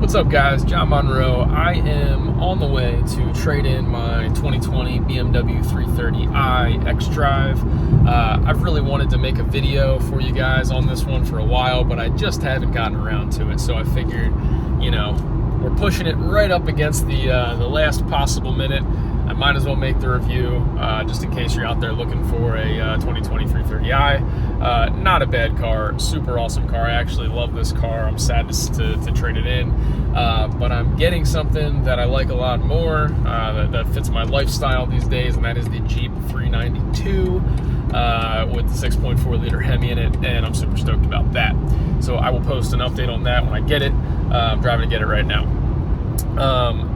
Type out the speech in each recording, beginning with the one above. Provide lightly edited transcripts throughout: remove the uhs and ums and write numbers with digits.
What's up, guys? John Monroe. I am on the way to trade in my 2020 BMW 330i Xdrive. I've really wanted to make a video for you guys on this one for a while, but I just haven't gotten around to it. So I figured, we're pushing it right up against the last possible minute. I might as well make the review just in case you're out there looking for a 2020 330i. Not a bad car, super awesome car. I actually love this car. I'm sad to trade it in, but I'm getting something that I like a lot more that fits my lifestyle these days, and that is the Jeep 392 with the 6.4 liter Hemi in it, and I'm super stoked about that. So I will post an update on that when I get it. I'm driving to get it right now.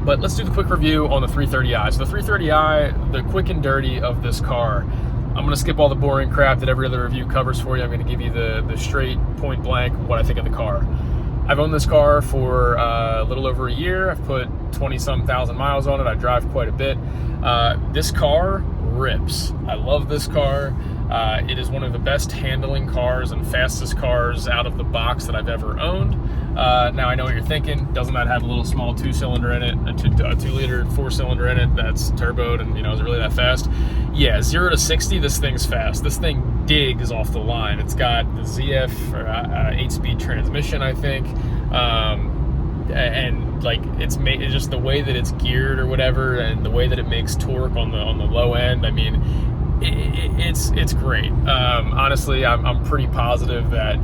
But let's do the quick review on the 330i. So the 330i, the quick and dirty of this car. I'm going to skip all the boring crap that every other review covers for you. I'm going to give you the straight, point blank, what I think of the car. I've owned this car for a little over a year. I've put 20-some thousand miles on it. I drive quite a bit. This car rips. I love this car. It is one of the best handling cars and fastest cars out of the box that I've ever owned. Now I know what you're thinking. Doesn't that have a little small 2-cylinder in it, a 2-liter 4-cylinder in it that's turboed, and is it really that fast? Yeah, 0 to 60, this thing's fast. This thing digs off the line. It's got the ZF 8-speed transmission, I think, and like it's just the way that it's geared or whatever, and the way that it makes torque on the low end. I mean, it's great. Honestly, I'm pretty positive that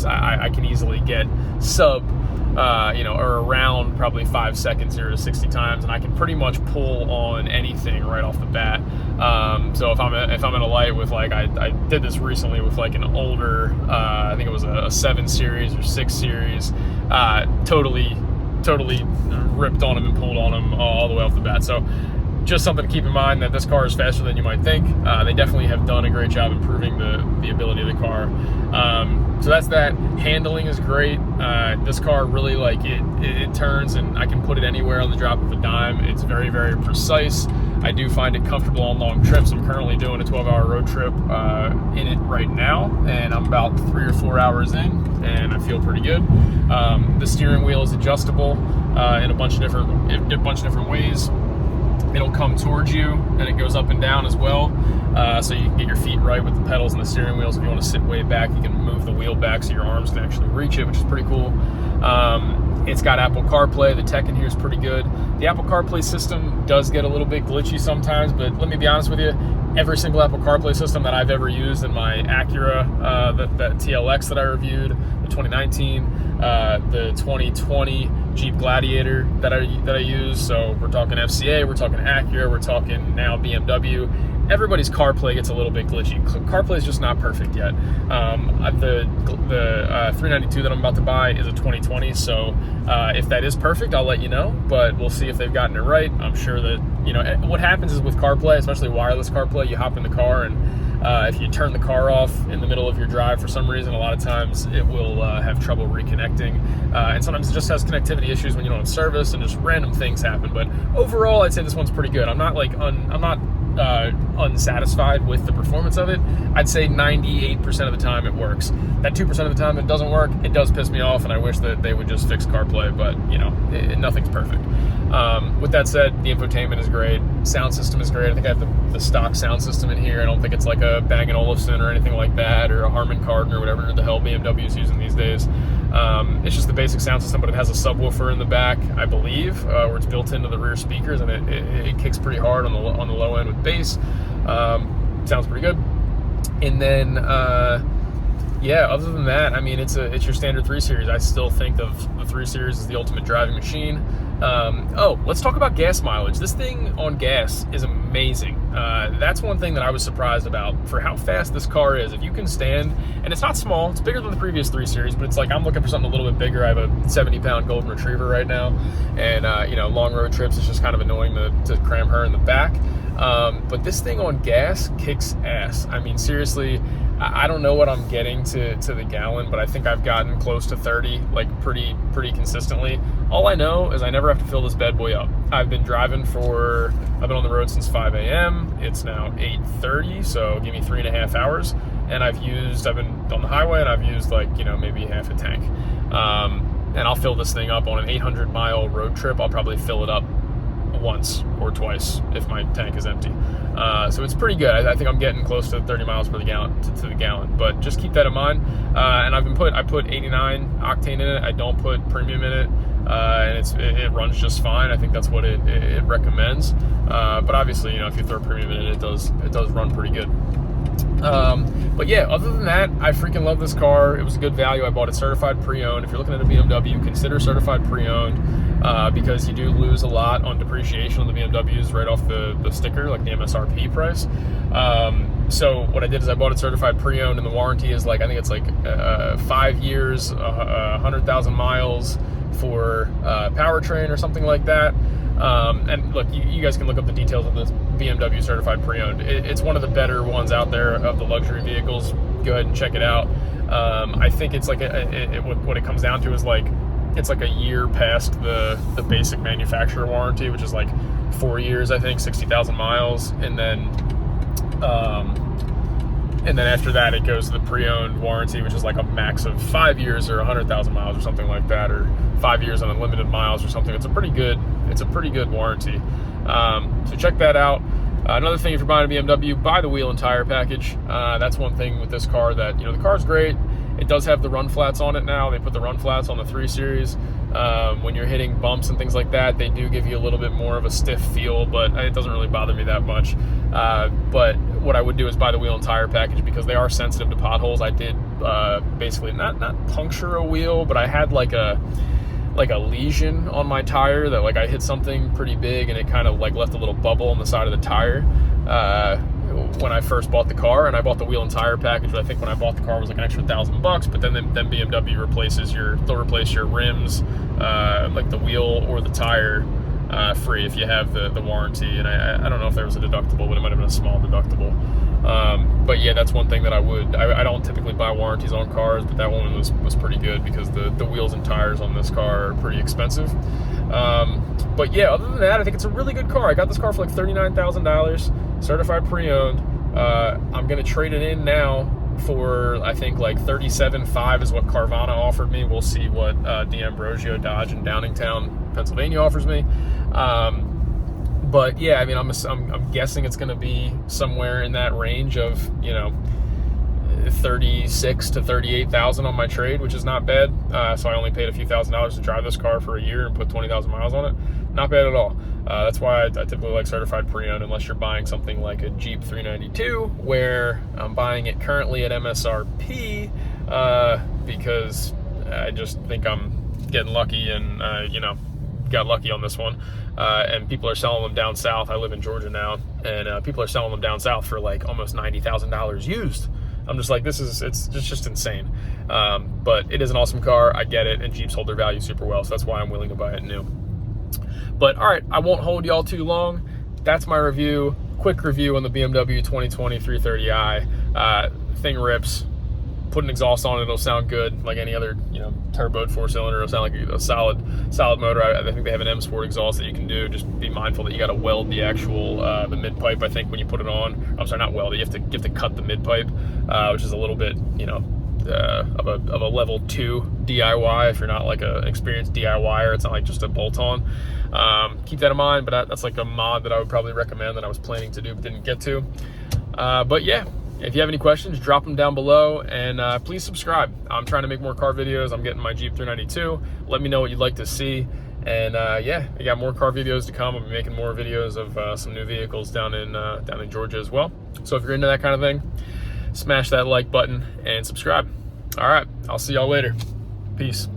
I can easily get sub or around probably 5 seconds 0 to 60 times, and I can pretty much pull on anything right off the bat. So if I'm in a light with, like, I did this recently with like an older I think it was a 7 series or 6 series, totally ripped on them and pulled on them all the way off the bat. So just something to keep in mind, that this car is faster than you might think. They definitely have done a great job improving the ability of the car. So that's that. Handling is great. This car really, like, it turns, and I can put it anywhere on the drop of a dime. It's very, very precise. I do find it comfortable on long trips. I'm currently doing a 12-hour road trip in it right now, and I'm about 3 or 4 hours in, and I feel pretty good. The steering wheel is adjustable in a bunch of different ways. It'll come towards you, and it goes up and down as well, so you can get your feet right with the pedals and the steering wheels. If you want to sit way back, you can move the wheel back so your arms can actually reach it, which is pretty cool. It's got Apple CarPlay. The tech in here is pretty good. The Apple CarPlay system does get a little bit glitchy sometimes, but let me be honest with you, every single Apple CarPlay system that I've ever used in my Acura, that TLX that I reviewed, the 2019, the 2020 Jeep Gladiator that I use. So we're talking FCA, we're talking Acura, we're talking now BMW. Everybody's CarPlay gets a little bit glitchy. CarPlay is just not perfect yet. The 392 that I'm about to buy is a 2020, so if that is perfect, I'll let you know, but we'll see if they've gotten it right. I'm sure that, what happens is with CarPlay, especially wireless CarPlay, you hop in the car, and if you turn the car off in the middle of your drive for some reason, a lot of times it will have trouble reconnecting, and sometimes it just has connectivity issues when you don't have service, and just random things happen. But overall, I'd say this one's pretty good. I'm not unsatisfied with the performance of it. I'd say 98% of the time it works. That 2% of the time it doesn't work, it does piss me off, and I wish that they would just fix CarPlay, but nothing's perfect. With that said, the infotainment is great. Sound system is great. I think I have the stock sound system in here. I don't think it's like a Bang & Olufsen or anything like that, or a Harman Kardon or whatever the hell BMW is using these days. It's just the basic sound system, but it has a subwoofer in the back, I believe, where it's built into the rear speakers, and it kicks pretty hard on the low end with bass. Sounds pretty good. And then other than that, I mean, it's your standard 3 Series. I still think of the 3 Series as the ultimate driving machine. Let's talk about gas mileage. This thing on gas is amazing. That's one thing that I was surprised about for how fast this car is. If you can stand, and it's not small, it's bigger than the previous 3 Series, but it's like, I'm looking for something a little bit bigger. I have a 70-pound golden retriever right now, and long road trips, it's just kind of annoying to cram her in the back. But this thing on gas kicks ass. I mean, seriously, I don't know what I'm getting to the gallon, but I think I've gotten close to 30, like pretty consistently. All I know is I never have to fill this bad boy up. I've been on the road since 5 a.m. It's now 8:30, so give me 3.5 hours. And I've been on the highway, and I've used maybe half a tank. and I'll fill this thing up on an 800-mile road trip. I'll probably fill it up once or twice if my tank is empty. So it's pretty good. I think I'm getting close to 30 miles per the gallon to the gallon, but just keep that in mind. And I put 89 octane in it. I don't put premium in it. And it runs just fine. I think that's what it recommends. But obviously, if you throw premium in it, it does run pretty good. But yeah, other than that, I freaking love this car. It was a good value. I bought it certified pre-owned. If you're looking at a BMW, consider certified pre-owned, because you do lose a lot on depreciation on the BMWs right off the sticker, like the MSRP price. So what I did is I bought it certified pre-owned, and the warranty is I think it's 5 years, 100,000 miles for powertrain or something like that. And look, you guys can look up the details of this BMW certified pre-owned. It's one of the better ones out there of the luxury vehicles. Go ahead and check it out. I think it's what it comes down to is it's a year past the basic manufacturer warranty, which is 4 years, I think, 60,000 miles, and then after that it goes to the pre-owned warranty, which is a max of 5 years or 100,000 miles or something like that, or 5 years on unlimited miles or something. It's a pretty good warranty. So check that out. Another thing, if you're buying a BMW, buy the wheel and tire package. That's one thing with this car that, the car's great. It does have the run flats on it now. They put the run flats on the 3 Series. When you're hitting bumps and things like that, they do give you a little bit more of a stiff feel, but it doesn't really bother me that much. But what I would do is buy the wheel and tire package, because they are sensitive to potholes. I did basically not puncture a wheel, but I had a lesion on my tire that I hit something pretty big, and it kind of left a little bubble on the side of the tire when I first bought the car. And I bought the wheel and tire package, but I think when I bought the car it was an extra $1,000. But then BMW they'll replace your rims, the wheel or the tire, free if you have the warranty. And I don't know if there was a deductible, but it might have been a small deductible. But yeah, that's one thing that I don't typically buy warranties on cars, but that one was pretty good, because the wheels and tires on this car are pretty expensive. But yeah, other than that, I think it's a really good car. I got this car for $39,000, certified pre-owned. I'm gonna trade it in now for, I think, $37,500 is what Carvana offered me. We'll see what D'Ambrosio Dodge in Downingtown, Pennsylvania offers me. But yeah, I mean, I'm guessing it's going to be somewhere in that range of, $36,000 to $38,000 on my trade, which is not bad. So I only paid a few $1,000s to drive this car for a year and put 20,000 miles on it. Not bad at all. That's why I typically like certified pre-owned, unless you're buying something like a Jeep 392, where I'm buying it currently at MSRP, because I just think I'm getting lucky and, got lucky on this one. And people are selling them down south. I live in Georgia now, and people are selling them down south for almost $90,000 used. I'm just it's just insane. But it is an awesome car. I get it, and Jeeps hold their value super well, so that's why I'm willing to buy it new. But all right, I won't hold y'all too long. That's my review. Quick review on the BMW 2020 330i. Thing rips. Put an exhaust on it, it'll sound good like any other, turboed 4-cylinder. It'll sound like a solid motor. I think they have an M Sport exhaust that you can do. Just be mindful that you got to weld the actual the mid pipe. I think when you put it on, I'm sorry, not weld it. You have to cut the mid pipe, which is a little bit, of a level 2 DIY. If you're not an experienced DIYer, it's not just a bolt on. Keep that in mind. But that's a mod that I would probably recommend that I was planning to do but didn't get to. But yeah. If you have any questions, drop them down below, and please subscribe. I'm trying to make more car videos. I'm getting my Jeep 392. Let me know what you'd like to see. And yeah, I got more car videos to come. I'll be making more videos of some new vehicles down in Georgia as well. So if you're into that kind of thing, smash that like button and subscribe. All right, I'll see y'all later. Peace.